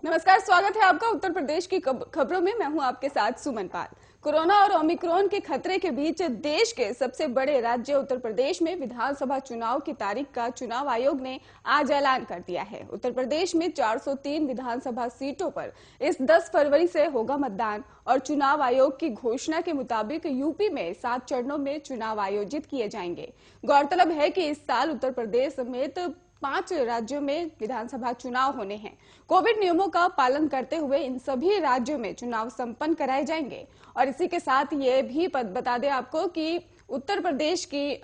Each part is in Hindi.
नमस्कार, स्वागत है आपका उत्तर प्रदेश की खबरों में। मैं हूं आपके साथ सुमन पाल। कोरोना और ओमिक्रॉन के खतरे के बीच देश के सबसे बड़े राज्य उत्तर प्रदेश में विधानसभा चुनाव की तारीख का चुनाव आयोग ने आज ऐलान कर दिया है। उत्तर प्रदेश में 403 विधानसभा सीटों पर इस 10 फरवरी से होगा मतदान और चुनाव आयोग की घोषणा के मुताबिक यूपी में 7 चरणों में चुनाव आयोजित किए जाएंगे। गौरतलब है कि इस साल उत्तर प्रदेश समेत 5 राज्यों में विधानसभा चुनाव होने हैं। कोविड नियमों का पालन करते हुए इन सभी राज्यों में चुनाव संपन्न कराए जाएंगे। और इसी के साथ ये भी बता दें आपको कि उत्तर प्रदेश की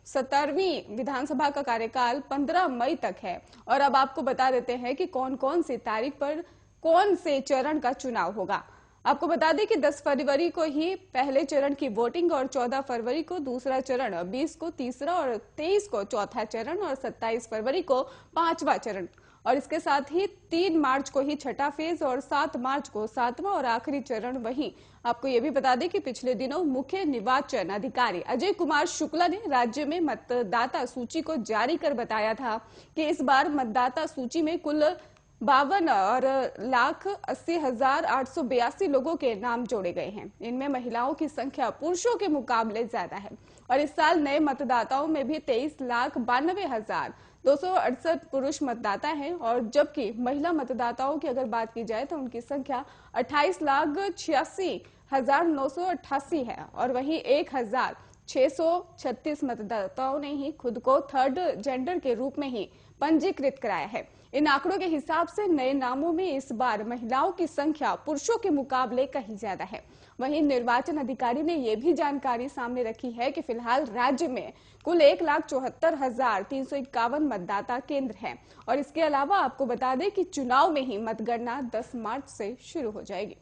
17वीं विधानसभा का कार्यकाल 15 मई तक है। और अब आपको बता देते हैं कि कौन कौन सी तारीख पर कौन से चरण का चुनाव होगा। आपको बता दें कि 10 फरवरी को ही पहले चरण की वोटिंग और 14 फरवरी को दूसरा चरण, 20 को तीसरा और 23 को चौथा चरण और 27 फरवरी को 5वां चरण और इसके साथ ही 3 मार्च को ही छठा फेज और 7 मार्च को 7वां और आखिरी चरण। वहीं आपको ये भी बता दें कि पिछले दिनों मुख्य निर्वाचन अधिकारी अजय कुमार शुक्ला ने राज्य में मतदाता सूची को जारी कर बताया था कि इस बार मतदाता सूची में कुल 52,80,882 लोगों के नाम जोड़े गए हैं। इनमें महिलाओं की संख्या पुरुषों के मुकाबले ज्यादा है और इस साल नए मतदाताओं में भी 23,92,268 पुरुष मतदाता हैं और जबकि महिला मतदाताओं की अगर बात की जाए तो उनकी संख्या 28,86,988 है और वहीं 1,636 मतदाताओं ने ही खुद को थर्ड जेंडर के रूप में ही पंजीकृत कराया है। इन आंकड़ों के हिसाब से नए नामों में इस बार महिलाओं की संख्या पुरुषों के मुकाबले कहीं ज्यादा है। वहीं निर्वाचन अधिकारी ने यह भी जानकारी सामने रखी है कि फिलहाल राज्य में कुल 1,74,351 मतदाता केंद्र हैं और इसके अलावा आपको बता दें कि चुनाव में ही मतगणना 10 मार्च से शुरू हो जाएगी।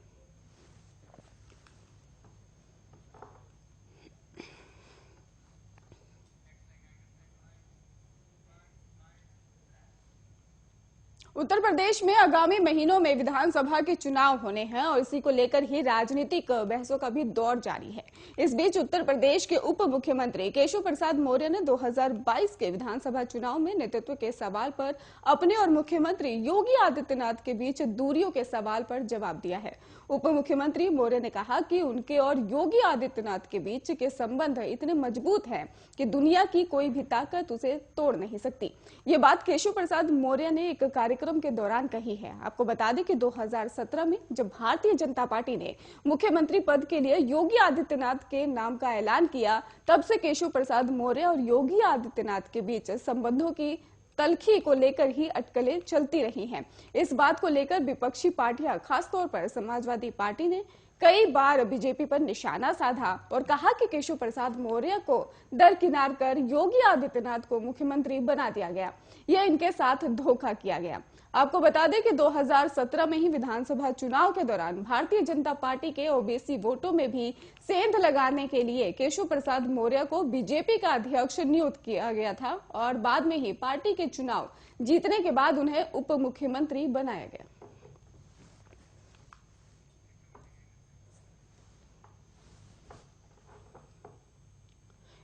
उत्तर प्रदेश में आगामी महीनों में विधानसभा के चुनाव होने हैं और इसी को लेकर ही राजनीतिक बहसों का भी दौर जारी है। इस बीच उत्तर प्रदेश के उप मुख्यमंत्री केशव प्रसाद मौर्य ने 2022 के विधानसभा चुनाव में नेतृत्व के सवाल पर अपने और मुख्यमंत्री योगी आदित्यनाथ के बीच दूरियों के सवाल पर जवाब दिया है। उप मुख्यमंत्री मौर्य ने कहा कि उनके और योगी आदित्यनाथ के बीच के संबंध इतने मजबूत हैं कि दुनिया की कोई भी ताकत उसे तोड़ नहीं सकती। ये बात केशव प्रसाद मौर्य ने एक कार्यक्रम के दौरान कही है। आपको बता दें कि 2017 में जब भारतीय जनता पार्टी ने मुख्यमंत्री पद के लिए योगी आदित्यनाथ के नाम का ऐलान किया, तब से केशव प्रसाद मौर्य और योगी आदित्यनाथ के बीच संबंधों की तलखी को लेकर ही अटकलें चलती रही हैं। इस बात को लेकर विपक्षी पार्टियां, खासतौर पर समाजवादी पार्टी ने कई बार बीजेपी पर निशाना साधा और कहा कि केशव प्रसाद मौर्य को दरकिनार कर योगी आदित्यनाथ को मुख्यमंत्री बना दिया गया, यह इनके साथ धोखा किया गया। आपको बता दें कि 2017 में ही विधानसभा चुनाव के दौरान भारतीय जनता पार्टी के ओबीसी वोटों में भी सेंध लगाने के लिए केशव प्रसाद मौर्य को बीजेपी का अध्यक्ष नियुक्त किया गया था और बाद में ही पार्टी के चुनाव जीतने के बाद उन्हें उप मुख्यमंत्री बनाया गया।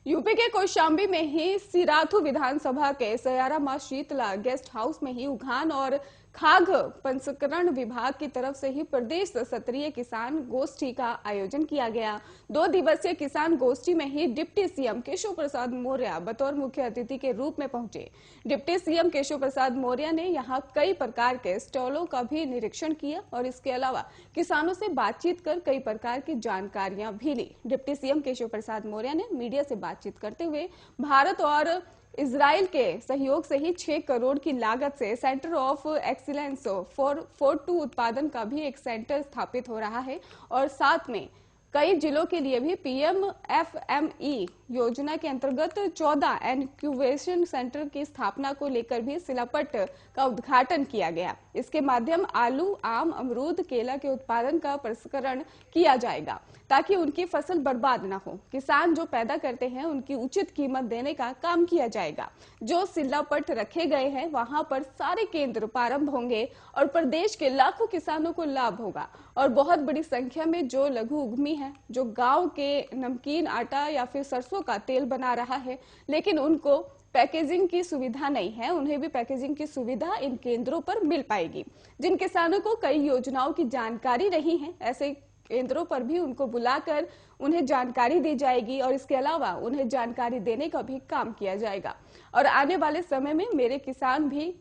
यूपी के कौशाम्बी में ही सिराथू विधानसभा के सयारा मां शीतला गेस्ट हाउस में ही उघान और खाद्य प्रसंस्करण विभाग की तरफ से ही प्रदेश स्तरीय किसान गोष्ठी का आयोजन किया गया। 2 दिवसीय किसान गोष्ठी में ही डिप्टी सीएम केशव प्रसाद मौर्य बतौर मुख्य अतिथि के रूप में पहुंचे। डिप्टी सीएम केशव प्रसाद मौर्य ने यहां कई प्रकार के स्टॉलों का भी निरीक्षण किया और इसके अलावा किसानों से बातचीत कर कई प्रकार की जानकारियां भी ली। डिप्टी सीएम केशव प्रसाद मौर्य ने मीडिया से बातचीत करते हुए भारत और इजराइल के सहयोग से ही 6 करोड़ की लागत से centre of excellence for food उत्पादन का भी एक सेंटर स्थापित हो रहा है और साथ में कई जिलों के लिए भी पीएमएफएमई योजना के अंतर्गत 14 इनक्यूबेशन सेंटर की स्थापना को लेकर भी शिलापट का उद्घाटन किया गया। इसके माध्यम आलू, आम, अमरूद, केला के उत्पादन का प्रसंस्करण किया जाएगा ताकि उनकी फसल बर्बाद न हो। किसान जो पैदा करते हैं उनकी उचित कीमत देने का काम किया जाएगा। जो शिलापट रखे गए हैं वहां पर सारे केंद्र प्रारंभ होंगे और प्रदेश के लाखों किसानों को लाभ होगा और बहुत बड़ी संख्या में जो लघु उद्यमी है, जो गांव के नमकीन आटा या फिर सरसों का तेल बना रहा है, लेकिन उनको पैकेजिंग की सुविधा नहीं है, उन्हें भी पैकेजिंग की सुविधा इन केंद्रों पर मिल पाएगी। जिन किसानों को कई योजनाओं की जानकारी नहीं है, ऐसे केंद्रों पर भी उनको बुलाकर उन्हें जानकारी दी जाएगी और इसके अलावा उन्हें जानकारी देने का भी काम किया जाएगा। और आने वाले समय में मेरे किसान भी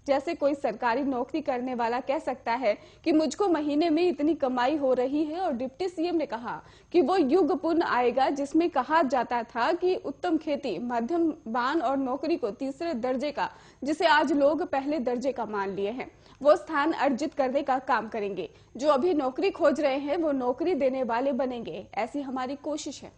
जैसे कोई सरकारी नौकरी करने वाला कह सकता है कि मुझको महीने में इतनी कमाई हो रही है। और डिप्टी सीएम ने कहा कि वो युग पुनः आएगा जिसमें कहा जाता था कि उत्तम खेती, मध्यम बान और नौकरी को तीसरे दर्जे का, जिसे आज लोग पहले दर्जे का मान लिए हैं, वो स्थान अर्जित करने का काम करेंगे। जो अभी नौकरी खोज रहे हैं वो नौकरी देने वाले बनेंगे, ऐसी हमारी कोशिश है।